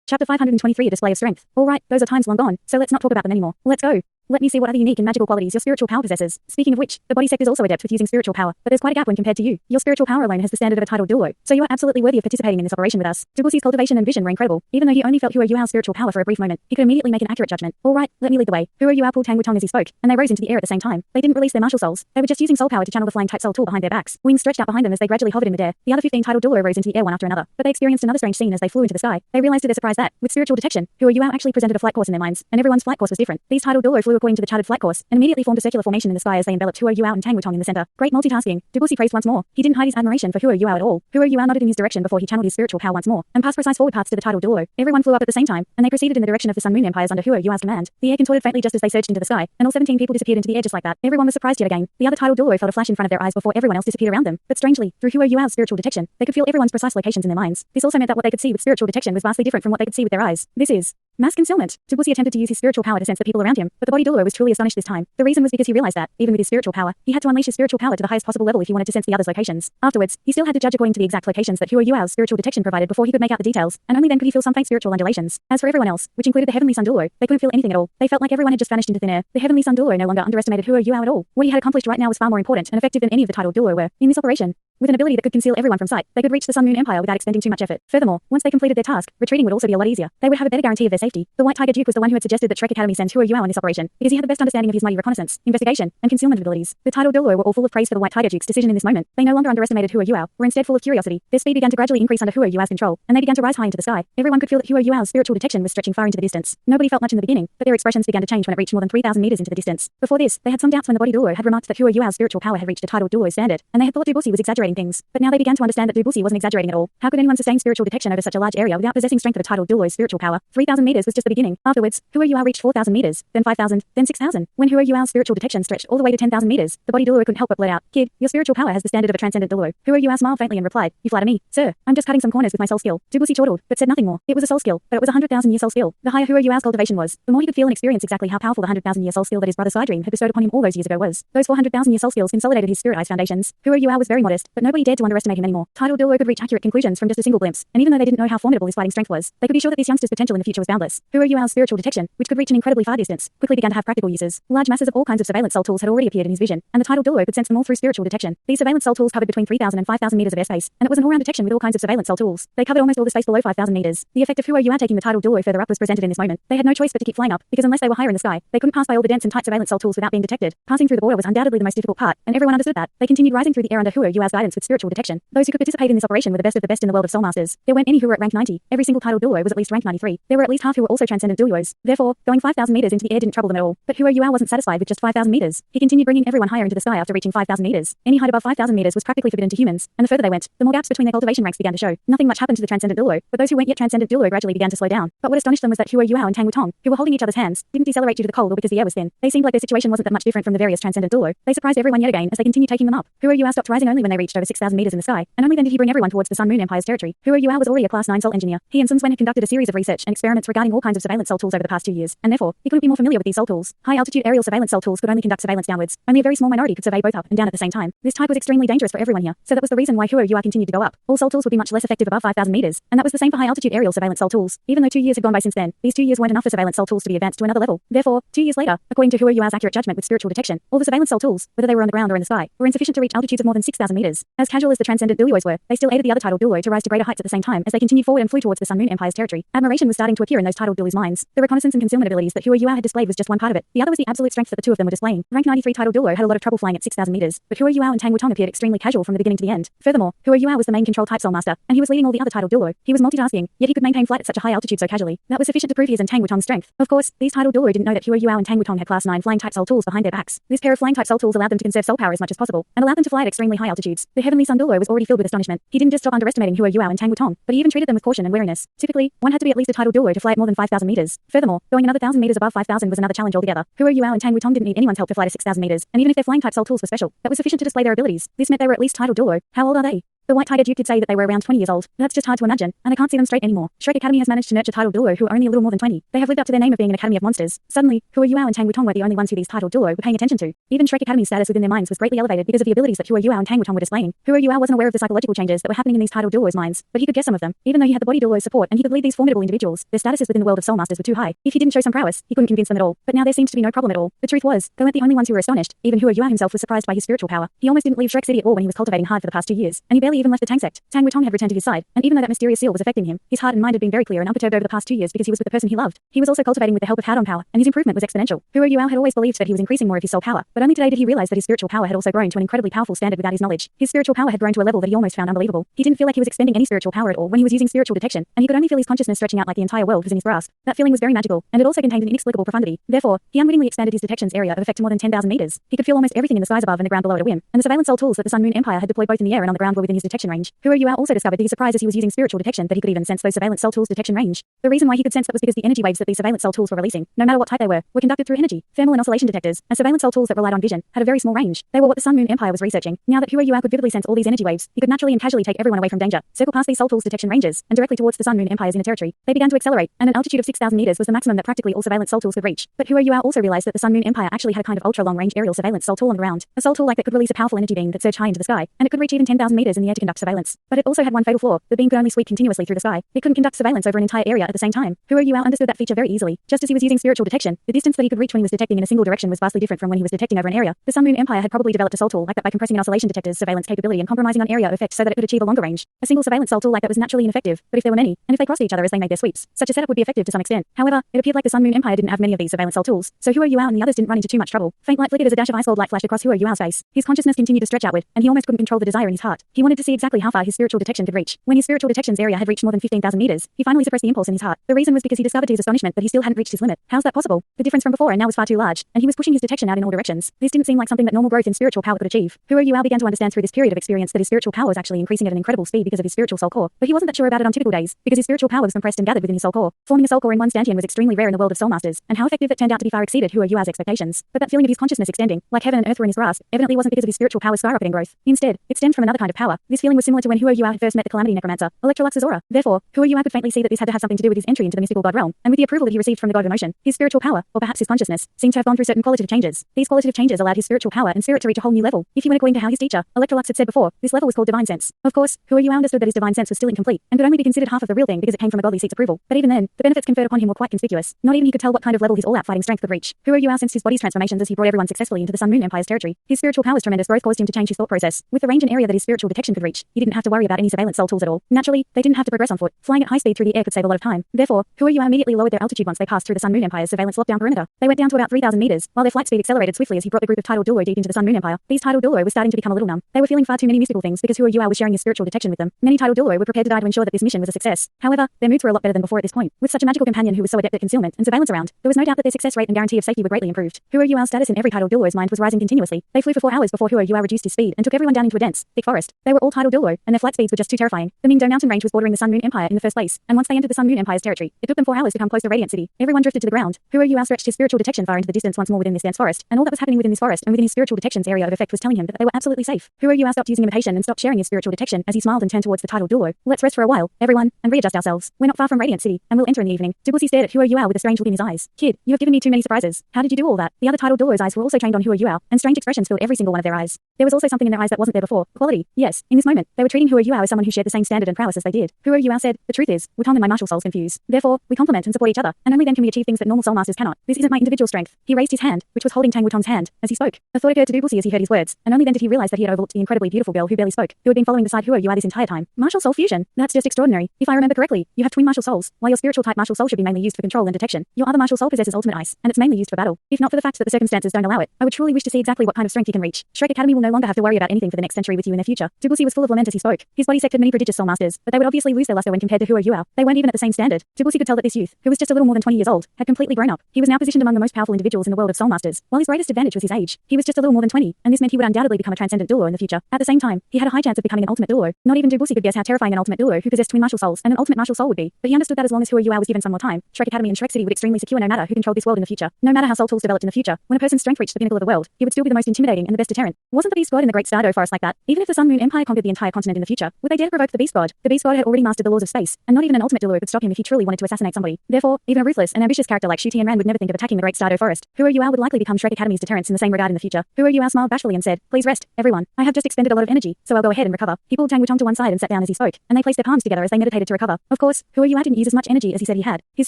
Chapter 523 A Display of Strength. Alright, those are times long gone, so let's not talk about them anymore. Let's go. Let me see what other unique and magical qualities your spiritual power possesses. Speaking of which, the body sect is also adept with using spiritual power, but there's quite a gap when compared to you. Your spiritual power alone has the standard of a titled Douluo, so you are absolutely worthy of participating in this operation with us. Douluo's cultivation and vision were incredible. Even though he only felt Huo Yuao's spiritual power for a brief moment, he could immediately make an accurate judgment. Alright, let me lead the way. Huo Yuao pulled Tang Clan as he spoke, and they rose into the air at the same time. They didn't release their martial souls. They were just using soul power to channel the flying type soul tool behind their backs. Wings stretched out behind them as they gradually hovered in midair. The other 15 titled Douluo rose into the air one after another, but they experienced another strange scene as they flew into the sky. They realized to their surprise that, with spiritual detection, Huo Yuao actually presented a flight course in their minds, and everyone's flight course was different. These titled Douluo flew according to the charted flight course, and immediately formed a circular formation in the sky as they enveloped Huo Yuao and Tang Clan in the center. Great multitasking. Douluo praised once more. He didn't hide his admiration for Huo Yuao at all. Huo Yuao nodded in his direction before he channeled his spiritual power once more, and passed precise forward paths to the titled Douluo. Everyone flew up at the same time, and they proceeded in the direction of the Sun Moon Empires under Huo Yuao's command. The air contorted faintly just as they surged into the sky, and all 17 people disappeared into the air just like that. Everyone was surprised yet again. The other titled Douluo felt a flash in front of their eyes before everyone else disappeared around them. But strangely, through Huo Yuao's spiritual detection, they could feel everyone's precise locations in their minds. This also meant that what they could see with spiritual detection was vastly different from what they could see with their eyes. This is mass concealment. Douluo attempted to use his spiritual power to sense the people around him, but the body Douluo was truly astonished this time. The reason was because he realized that, even with his spiritual power, he had to unleash his spiritual power to the highest possible level if he wanted to sense the other's locations. Afterwards, he still had to judge according to the exact locations that Huo Yuao's spiritual detection provided before he could make out the details, and only then could he feel some faint spiritual undulations. As for everyone else, which included the Heavenly Sun Douluo, they couldn't feel anything at all. They felt like everyone had just vanished into thin air. The Heavenly Sun Douluo no longer underestimated Huo Yuao at all. What he had accomplished right now was far more important and effective than any of the titled Douluo were. In this operation, with an ability that could conceal everyone from sight, they could reach the Sun Moon Empire without expending too much effort. Furthermore, once they completed their task, retreating would also be a lot easier. They would have a better guarantee of their safety. The White Tiger Duke was the one who had suggested that Shrek Academy send Huo Yuao on this operation, because he had the best understanding of his mighty reconnaissance, investigation, and concealment abilities. The titled Douluo were all full of praise for the White Tiger Duke's decision in this moment. They no longer underestimated Huo Yuao, were instead full of curiosity. Their speed began to gradually increase under Huo Yuao's control, and they began to rise high into the sky. Everyone could feel that Huo Yuao's spiritual detection was stretching far into the distance. Nobody felt much in the beginning, but their expressions began to change when it reached more than 3,000 meters into the distance. Before this, they had some doubts when the body Douluo had remarked that Huo Yuao's spiritual power had reached a titled Douluo standard, and they had thought Douluo was exaggerating things. But now they began to understand that Douluo wasn't exaggerating at all. How could anyone sustain spiritual detection over such a large area without possessing strength of a titled Douluo's spiritual power? 3,000 meters was just the beginning. Afterwards, Huo Yuao reached 4,000 meters, then 5,000, then 6,000. When Huo Yuao's spiritual detection stretched all the way to 10,000 meters, the body Douluo couldn't help but blurt out, "Kid, your spiritual power has the standard of a transcendent Douluo." Huo Yuao smiled faintly and replied, "You flatter me, sir. I'm just cutting some corners with my soul skill." Douluo chortled, but said nothing more. It was a soul skill, but it was a 100,000-year soul skill. The higher Huo Yuao's cultivation was, the more he could feel and experience exactly how powerful the 100,000-year soul skill that his brother Dream had bestowed upon him all those years ago was. Those 400,000-year soul skills consolidated his spirit-eyes foundations. Huo Yuao was very modest, but nobody dared to underestimate him anymore. Titled Douluo could reach accurate conclusions from just a single glimpse, and even though they didn't know how formidable his fighting strength was, they could be sure that this youngster's potential in the future was boundless. Huo Yuao's spiritual detection, which could reach an incredibly far distance, quickly began to have practical uses. Large masses of all kinds of surveillance soul tools had already appeared in his vision, and the titled Douluo could sense them all through spiritual detection. These surveillance soul tools covered between 3,000 and 5,000 meters of airspace, and it was an all-round detection with all kinds of surveillance soul tools. They covered almost all the space below 5,000 meters. The effect of Huo Yuao taking the titled Douluo further up was presented in this moment. They had no choice but to keep flying up, because unless they were higher in the sky, they couldn't pass by all the dense and tight surveillance soul tools without being detected. Passing through the border was undoubtedly the most difficult part, and everyone understood that. They continued rising through the air under Huo Yuao's guidance with spiritual detection. Those who could participate in this operation were the best of the best in the world of soul masters. There weren't any who were at rank 90. Every single titled Douluo was at least rank 93. There were at least half who were also transcendent Douluos. Therefore, going 5,000 meters into the air didn't trouble them at all. But Huo Yuao wasn't satisfied with just 5,000 meters. He continued bringing everyone higher into the sky after reaching 5,000 meters. Any height above 5,000 meters was practically forbidden to humans, and the further they went, the more gaps between their cultivation ranks began to show. Nothing much happened to the transcendent Douluo, but those who weren't yet transcendent Douluo gradually began to slow down. But what astonished them was that Huo Yuao and Tang Clan, who were holding each other's hands, didn't decelerate due to the cold or because the air was thin. They seemed like their situation wasn't that much different from the various transcendent Douluo. They surprised everyone yet again as they continued taking them up. Huo Yuao stopped rising only when they reached over 6,000 meters in the sky, and only then did he bring everyone towards the Sun Moon Empire's territory. Huo Yuao was already a class 9 soul engineer. He and Sun Wen had conducted a series of research and experiments regarding all kinds of surveillance soul tools over the past 2 years, and therefore, he couldn't be more familiar with these soul tools. High-altitude aerial surveillance soul tools could only conduct surveillance downwards. Only a very small minority could survey both up and down at the same time. This type was extremely dangerous for everyone here, so that was the reason why Huo Yuao continued to go up. All soul tools would be much less effective above 5,000 meters, and that was the same for high-altitude aerial surveillance soul tools. Even though 2 years had gone by since then, these 2 years weren't enough for surveillance soul tools to be advanced to another level. Therefore, 2 years later, according to Huo Yuao's accurate judgment with spiritual detection, all the surveillance soul tools, whether they were on the ground or in the sky, were insufficient to reach altitudes of more than 6,000 meters. As casual as the transcendent Douluos were, they still aided the other titled Douluo to rise to greater heights at the same time as they continued forward and flew towards the Sun Moon Empire's territory. Admiration was starting to appear in those titled Douluo's minds. The reconnaissance and concealment abilities that Huo Yuao had displayed was just one part of it. The other was the absolute strength that the two of them were displaying. Rank 93 titled Douluo had a lot of trouble flying at 6,000 meters, but Huo Yuao and Tang Clan appeared extremely casual from the beginning to the end. Furthermore, Huo Yuao was the main control type soul master, and he was leading all the other titled Douluo. He was multitasking, yet he could maintain flight at such a high altitude so casually. That was sufficient to prove his and Tang Clan's strength. Of course, these titled Douluo didn't know that Huo Yuao and Tang Clan had class 9 flying type soul tools behind their backs. This pair of flying type soul tools allowed them to conserve soul power as much as possible, and allowed them to fly at extremely high altitudes. The Heavenly Sun Douluo was already filled with astonishment. He didn't just stop underestimating Huo Yuao and Tang Clan, but he even treated them with caution and wariness. Typically, one had to be at least a titled Douluo to fly at more than 5,000 meters. Furthermore, going another 1,000 meters above 5,000 was another challenge altogether. Huo Yuao and Tang Clan didn't need anyone's help to fly to 6,000 meters, and even if their flying type soul tools were special, that was sufficient to display their abilities. This meant they were at least titled Douluo. How old are they? The White Tiger Duke did say that they were around 20 years old. That's just hard to imagine, and I can't see them straight anymore. Shrek Academy has managed to nurture titled Douluo who are only a little more than 20. They have lived up to their name of being an academy of monsters. Suddenly, Hua Yuao and Tang Wutong were the only ones who these titled Douluo were paying attention to. Even Shrek Academy's status within their minds was greatly elevated because of the abilities that Hua Yuao and Tang Wutong were displaying. Hua Yuao wasn't aware of the psychological changes that were happening in these titled Douluo's minds, but he could guess some of them. Even though he had the body Douluo's support and he could lead these formidable individuals, their statuses within the world of soul masters were too high. If he didn't show some prowess, he couldn't convince them at all. But now there seemed to be no problem at all. The truth was, they weren't the only ones who were astonished. Even Hua Yuao himself was surprised by his spiritual power. He almost didn't leave Shrek City at all when he was cultivating hard for the past 2 years, and he barely even left the Tang Sect. Tang Wutong had returned to his side, and even though that mysterious seal was affecting him, his heart and mind had been very clear and unperturbed over the past 2 years because he was with the person he loved. He was also cultivating with the help of Haodong power, and his improvement was exponential. Hua Yuao had always believed that he was increasing more of his soul power, but only today did he realize that his spiritual power had also grown to an incredibly powerful standard without his knowledge. His spiritual power had grown to a level that he almost found unbelievable. He didn't feel like he was expending any spiritual power at all when he was using spiritual detection, and he could only feel his consciousness stretching out like the entire world was in his grasp. That feeling was very magical, and it also contained an inexplicable profundity. Therefore, he unwittingly expanded his detection's area of effect to more than 10,000 meters. He could feel almost everything in the skies above and the ground below at a whim, and the surveillance soul tools that the Sun Moon Empire had deployed both in the air and on the ground were within his detection range. Hua Yuao also discovered that he surprised as he was using spiritual detection that he could even sense those surveillance soul tools' detection range. The reason why he could sense that was because the energy waves that these surveillance soul tools were releasing, no matter what type they were conducted through energy. Thermal and oscillation detectors, and surveillance soul tools that relied on vision, had a very small range. They were what the Sun Moon Empire was researching. Now that Hua Yuao could vividly sense all these energy waves, he could naturally and casually take everyone away from danger, circle past these soul tools' detection ranges, and directly towards the Sun Moon Empire's inner territory. They began to accelerate, and an altitude of 6,000 meters was the maximum that practically all surveillance soul tools could reach. But Hua Yuao also realized that the Sun Moon Empire actually had a kind of ultra-long-range aerial surveillance soul tool on the ground. A soul tool like that could release a powerful energy beam that surged high into the sky, and it could reach even 10,000 meters in the air to conduct surveillance. But it also had one fatal flaw: the beam could only sweep continuously through the sky. It couldn't conduct surveillance over an entire area at the same time. Hua Yuao understood that feature very easily. Just as he was using spiritual detection, the distance that he could reach when he was detecting in a single direction was vastly different from when he was detecting over an area. The Sun Moon Empire had probably developed a soul tool like that by compressing an oscillation detector's surveillance capability and compromising on area of effect so that it could achieve a longer range. A single surveillance soul tool like that was naturally ineffective, but if there were many, and if they crossed each other as they made their sweeps, such a setup would be effective to some extent. However, it appeared like the Sun Moon Empire didn't have many of these surveillance soul tools, so Hua Yuao and the others didn't run into too much trouble. Faint light flickered as a dash of ice gold light flashed across Hua Yuao's face. His consciousness continued to stretch outward, and he almost couldn't control the desire in his heart. He wanted to see exactly how far his spiritual detection could reach. When his spiritual detection's area had reached more than 15,000 meters, he finally suppressed the impulse in his heart. The reason was because he discovered to his astonishment that he still hadn't reached his limit. How's that possible? The difference from before and now was far too large, and he was pushing his detection out in all directions. This didn't seem like something that normal growth in spiritual power could achieve. Hua Yuao began to understand through this period of experience that his spiritual power was actually increasing at an incredible speed because of his spiritual soul core, but he wasn't that sure about it on typical days, because his spiritual power was compressed and gathered within his soul core. Forming a soul core in one stantian was extremely rare in the world of soul masters, and how effective it turned out to be far exceeded Hua Yuao's expectations. But that feeling of his consciousness extending, like heaven and earth were in his grasp, evidently wasn't because of his spiritual power's skyrocketing growth. Instead, it stemmed from another kind of power. This feeling was similar to when Hua Yuao had first met the Calamity Necromancer, Electrolux's aura. Therefore, Hua Yuao could faintly see that this had to have something to do with his entry into the mystical god realm, and with the approval that he received from the god of emotion. His spiritual power, or perhaps his consciousness, seemed to have gone through certain qualitative changes. These qualitative changes allowed his spiritual power and spirit to reach a whole new level. If he went according to how his teacher, Electrolux, had said before, this level was called divine sense. Of course, Hua Yuao understood that his divine sense was still incomplete, and could only be considered half of the real thing because it came from a godly seat's approval. But even then, the benefits conferred upon him were quite conspicuous. Not even he could tell what kind of level his all-out fighting strength could reach. Hua Yuao sensed his body's transformations as he brought everyone successfully into the Sun Moon Empire's territory. His spiritual power's tremendous growth caused him to change his thought process. With the range and area that his spiritual detection could reach, he didn't have to worry about any surveillance soul tools at all. Naturally, they didn't have to progress on foot. Flying at high speed through the air could save a lot of time. Therefore, Hua Yuao immediately lowered their altitude once they passed through the Sun Moon Empire's surveillance lockdown perimeter. They went down to about 3,000 meters, while their flight speed accelerated swiftly as he brought the group of tidal Douluo deep into the Sun Moon Empire. These tidal Douluo were starting to become a little numb. They were feeling far too many mystical things because Hua Yuao was sharing his spiritual detection with them. Many tidal Douluo were prepared to die to ensure that this mission was a success. However, their moods were a lot better than before at this point. With such a magical companion who was so adept at concealment and surveillance around, there was no doubt that their success rate and guarantee of safety were greatly improved. Hua Yuao's status in every tidal Douluo's mind was rising continuously. They flew for 4 hours before Hua Yuao reduced his speed and took everyone down into a dense, thick forest. They were all tidal Douluo, and their flight speeds were just too terrifying. The Mingdo mountain range was bordering the Sun Moon Empire in the first place, and once they entered the Sun Moon Empire's territory, it took them 4 hours to come close to Radiant City. Everyone drifted to the ground. Hua Yuao stretched his spiritual detection far into the distance once more within this dense forest, and all that was happening within this forest and within his spiritual detection's area of effect was telling him that they were absolutely safe. Hua Yuao stopped using imitation and stopped sharing his spiritual detection as he smiled and turned towards the tidal Douluo. Let's rest for a while, everyone, and readjust ourselves. We're not far from Radiant City, and we'll enter in the evening. Dubusi stared at Hua Yuao with a strange look in his eyes. Kid, you have given me too many surprises. How did you do all that? The other tidal Douluo's eyes were also trained on Hua Yuao, and strange expressions filled every single one of their eyes. There was also something in their eyes that wasn't there before. Quality. Yes, in this moment, they were treating Hua Yuao as someone who shared the same standard and prowess as they did. Hua Yuao said, the truth is, Wutong and my martial souls confuse. Therefore, we complement and support each other, and only then can we achieve things that normal soul masters cannot. This isn't my individual strength. He raised his hand, which was holding Tang Wutong's hand, as he spoke. A thought occurred to Dubusi as he heard his words, and only then did he realize that he had overlooked the incredibly beautiful girl who barely spoke, who had been following beside Hua Yuao this entire time. Martial soul fusion. That's just extraordinary. If I remember correctly, you have twin martial souls. While your spiritual type martial soul should be mainly used for control and detection, your other martial soul possesses ultimate ice, and it's mainly used for battle. If not for the fact that the circumstances don't allow it, I would truly wish to see exactly what kind of strength you can reach. Shrek Academy will no longer have to worry about anything for the next century with you in their future. Dubusi was full of lament as he spoke. His body sected many prodigious soul masters, but they would obviously lose their luster when compared to Hua Yuao. They weren't even at the same standard. Dubusi could tell that this youth, who was just a little more than 20 years old, had completely grown up. He was now positioned among the most powerful individuals in the world of soul masters. While his greatest advantage was his age, he was just a little more than 20, and this meant he would undoubtedly become a transcendent Douluo in the future. At the same time, he had a high chance of becoming an ultimate Douluo. Not even Dubusi could guess how terrifying an ultimate Douluo who possessed twin martial souls and an ultimate martial soul would be, but he understood that as long as Hua Yuao was given some more time, Shrek Academy and Shrek City would extremely secure no matter who controlled this world in the future. No matter how soul tools developed in the future, when a person's strength reached the pinnacle of the world, he would still be the most intimidating and the best deterrent. Wasn't the beast god in the great Stardo forest like that? Even if the Sun Moon Empire conquered the entire continent in the future, would they dare to provoke the beast god? The beast god had already mastered the laws of space, and not even an ultimate Douluo could stop him if he truly wanted to assassinate somebody. Therefore, even a ruthless and ambitious character like Shu Tianran would never think of attacking the great Stardo forest. Huo Yuao would likely become Shrek Academy's deterrence in the same regard in the future. Huo Yuao smiled bashfully and said, "Please rest, everyone. I have just expended a lot of energy, so I'll go ahead and recover." He pulled Tang Wutong to one side and sat down as he spoke, and they placed their palms together as they meditated to recover. Of course, Huo Yuao didn't use as much energy as he said he had. His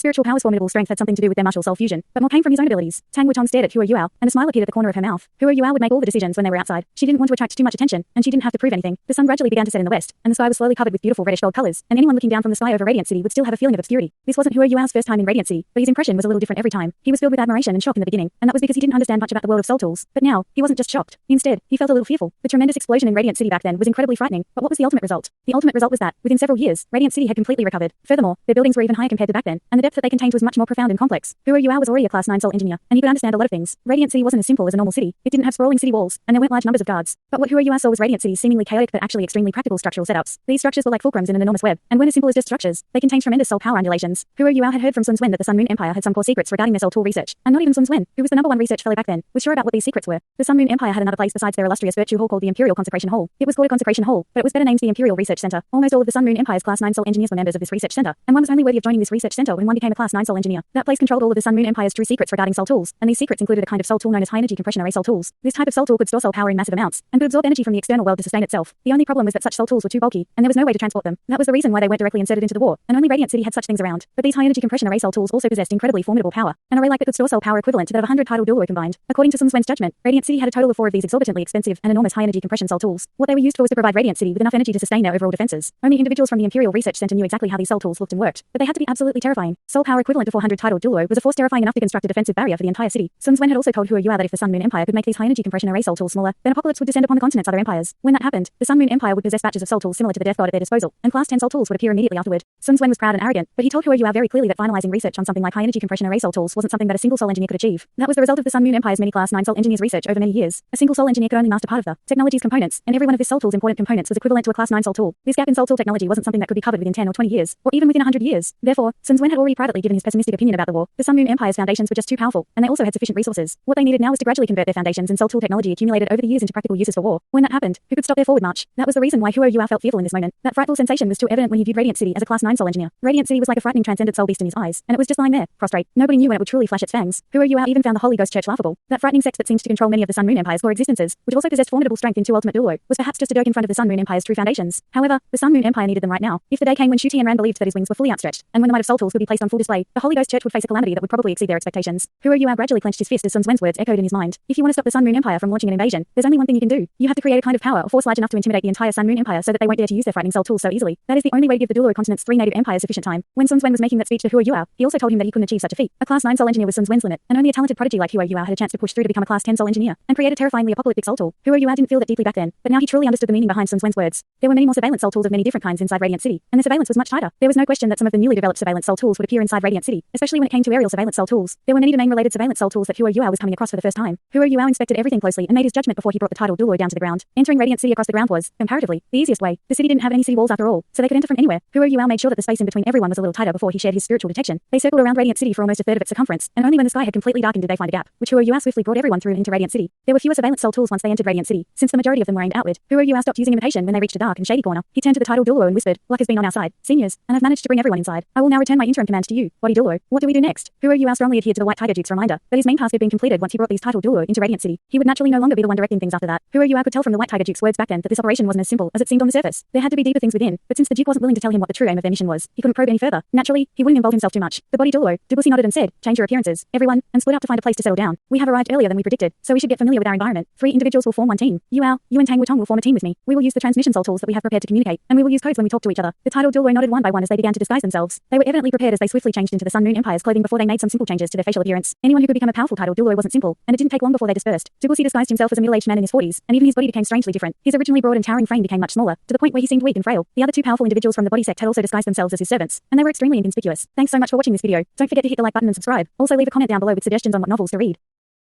spiritual power's formidable strength had something to do with their martial soul fusion, but more came from his own abilities. Tang Wutong stared at Huo Yuao, and a smile appeared at the corner of her mouth. Huo Yuao would make all the decisions when they were outside. She didn't want to attract too much attention, and she didn't have to prove anything. The sun gradually began to set in the west, and the sky was slowly covered with beautiful reddish gold colors, and anyone looking down from the sky over Radiant City would still have a feeling of obscurity. This wasn't Huo Yuao's first time in Radiant City, but his impression was a little different every time. He was filled with admiration and shock in the beginning, and that was because he didn't understand much about the world of soul tools. But now, he wasn't just shocked. Instead, he felt a little fearful. The tremendous explosion in Radiant City back then was incredibly frightening, but what was the ultimate result? The ultimate result was that, within several years, Radiant City had completely recovered. Furthermore, their buildings were even higher compared to back then, and the depth that they contained was much more profound and complex. Huo Yuao was already a Class 9 soul engineer, and he could understand a lot of things. Radiant City wasn't as simple as a normal city. It didn't have sprawling city walls, and there weren't large numbers of guards. But what Huo Yuao saw was Radiant City's seemingly chaotic but actually extremely practical structural setups. These structures were like fulcrums in an enormous web, and weren't as simple as just structures. They contained tremendous soul power undulations. Huo Yuao had heard from Sun Zwen that the Sun Moon Empire had some core secrets regarding their soul tool research, and not even Sun Zwen, who was the #1 research fellow back then, was sure about what these secrets were. The Sun Moon Empire had another place besides their illustrious virtue hall called the Imperial Consecration Hall. It was called a Consecration Hall, but it was better named the Imperial Research Center. Almost all of the Sun Moon Empire's Class 9 soul engineers were members of this research center, and one was only worthy of joining this research center when one became a Class 9 soul engineer. That place controlled all of the Sun Moon Empire's true secrets regarding soul tools, and these secrets included a kind of soul tool known as high energy compression array soul tools. This type of soul tool could store soul power in massive amounts, and could absorb energy from the external world to sustain itself. The only problem was that such soul tools were too bulky, and there was no way to transport them. That was the reason why they weren't directly inserted into the war, and only Radiant City had such things around. But these high energy compression array soul tools also possessed incredibly formidable power, an array like that could store soul power equivalent to that of 100 tidal Douluo combined. According to Sun Zwen's judgment, Radiant City had a total of 4 of these exorbitantly expensive and enormous high energy compression soul tools. What they were used for was to provide Radiant City with enough energy to sustain their overall defenses. Only individuals from the Imperial Research Center knew exactly how these soul tools looked and worked, but they had to be absolutely terrifying. Soul power equivalent to 400 tidal Douluo was a force terrifying enough to construct a defensive barrier for the entire city. Sun Zwen had also told Huo Yuao that if the Sun Moon Empire could make these high energy compression array soul tools smaller, then apocalypse would descend upon the continent's other empires. When that happened, the Sun Moon Empire would possess batches of soul tools similar to the Death God at their disposal, and Class 10 soul tools would appear immediately afterward. Sun Zwen was proud and arrogant, but he told Huo Yuao very clearly that finalizing research on something like high energy compression array soul tools wasn't something that a single soul engineer could achieve. That was the result of the Sun Moon Empire's many Class 9 soul engineers' research over many years. A single soul engineer could only master part of the technology's components, and every one of this soul tool's important components was equivalent to a Class 9 soul tool. This gap in soul tool technology wasn't something that could be covered within 10 or 20 years, or even within 100 years. Therefore, Sun Zwen had already privately given his pessimistic opinion about the war. The Sun Moon Empire's foundations were just too powerful, and they also had sufficient resources. What they needed now was to gradually convert their foundations and soul tool technology accumulated over the years into practical uses for war. When that happened, who could stop their forward march? That was the reason why Huo Yuao felt fearful in this moment. That frightful sensation was too evident when he viewed Radiant City as a Class 9 soul engineer. Radiant City was like a frightening transcendent soul beast in his eyes, and it was just lying there, prostrate. Nobody knew when it would truly flash its fangs. Huo Yuao even found the Holy Ghost Church laughable. That frightening sect that seemed to control many of the Sun Moon Empire's core existences, which also possessed formidable strength in 2 ultimate Douluo, was perhaps just a dirk in front of the Sun Moon Empire's true foundations. However, the Sun Moon Empire needed them right now. If the day came when Shu Tianran believed that his wings were fully outstretched, and when the might of soul tools would be placed on full display, the Holy Ghost Church would face a calamity that would probably exceed their expectations. Huo Yuao gradually clenched his fist as Sun Zwen's words echoed in his mind. If you want to stop the Sun Moon Empire from launching an invasion, there's only one thing you can do. You have to create a kind of power or force large enough to intimidate the entire Sun Moon Empire so that they won't dare to use their frightening soul tools so easily. That is the only way to give the Douluo continent's 3 native empires sufficient time. When Sun Zwen was making that speech to Huo Yuao, he also told him that he couldn't achieve such a feat. A Class 9 soul engineer was Sun Zwen's limit, and only a talented prodigy like Huo Yuao had a chance to push through to become a Class 10 soul engineer and create a terrifyingly apocalyptic soul tool. Huo Yuao didn't feel that deeply back then, but now he truly understood the meaning behind Sun Zwen's words. There were many more surveillance soul tools of many different kinds inside Radiant City, and the surveillance was much tighter. There was no question that some of the newly developed surveillance soul tools would appear inside Radiant City, especially when it came to aerial surveillance soul tools. There were many domain-related surveillance soul tools that Huo Yuao was coming across for the first time. Huo Yuao inspected everything closely and made his judgment before he brought the tidal Douluo down to the ground. Entering Radiant City across the ground was, comparatively, the easiest way. The city didn't have any city walls after all, so they could enter from anywhere. Huo Yuao made sure that the space in between everyone was a little tighter before he shared his spiritual detection. They circled around Radiant City for almost a third of its circumference, and only when the sky had completely darkened did they find a gap, which Huo Yuao swiftly brought everyone through into Radiant City. There were fewer surveillance soul tools once they entered Radiant City, since the majority of them were aimed outward. Huo Yuao stopped using imitation when they reached a dark and shady corner. He turned to the tidal Douluo and whispered, "Luck has been on our side, seniors, and I've managed to bring everyone inside. I will now return my interim command to you, body Douluo. What do we do next?" Huo Yuao strongly adhered to the White Tiger Duke's reminder, but his main task had been completed once he brought these tidal Douluo into Radiant City. He would naturally no longer be the one directing things after that. Huo Yuao could tell from the White Tiger Duke's words back then that this operation wasn't as simple as it seemed on the surface. There had to be deeper things within, but since the Duke wasn't willing to tell him what the true aim of their mission was, he couldn't probe any further. Naturally, he wouldn't involve himself too much. The body Douluo, Debussy nodded and said, "Change your appearances, everyone, and split up to find a place to settle down. We have arrived earlier than we predicted, so we should get familiar with our environment. 3 individuals will form one team. You and Tang Wutong will form a team with me. We will use the transmission soul tools that we have prepared to communicate, and we will use codes when we talk to each other." The tidal Douluo nodded one by one as they began to disguise themselves. They were evidently prepared as they swiftly changed into the Sun Moon Empire's clothing before they made some simple changes to their facial appearance. Anyone who could become a powerful tidal Douluo wasn't simple, and it didn't take long before they dispersed. Debussy disguised himself as a middle-aged man in his 40s, and even his body became strangely different. His originally broad and towering frame became much smaller, to the point where he seemed weak and frail. The other 2 powerful individuals from the body sect had also disguised themselves as his servants, and they were extremely inconspicuous. Thanks so much for watching this video. Don't forget to hit the like button and subscribe. Also leave a comment down below with suggestions on what novels to read.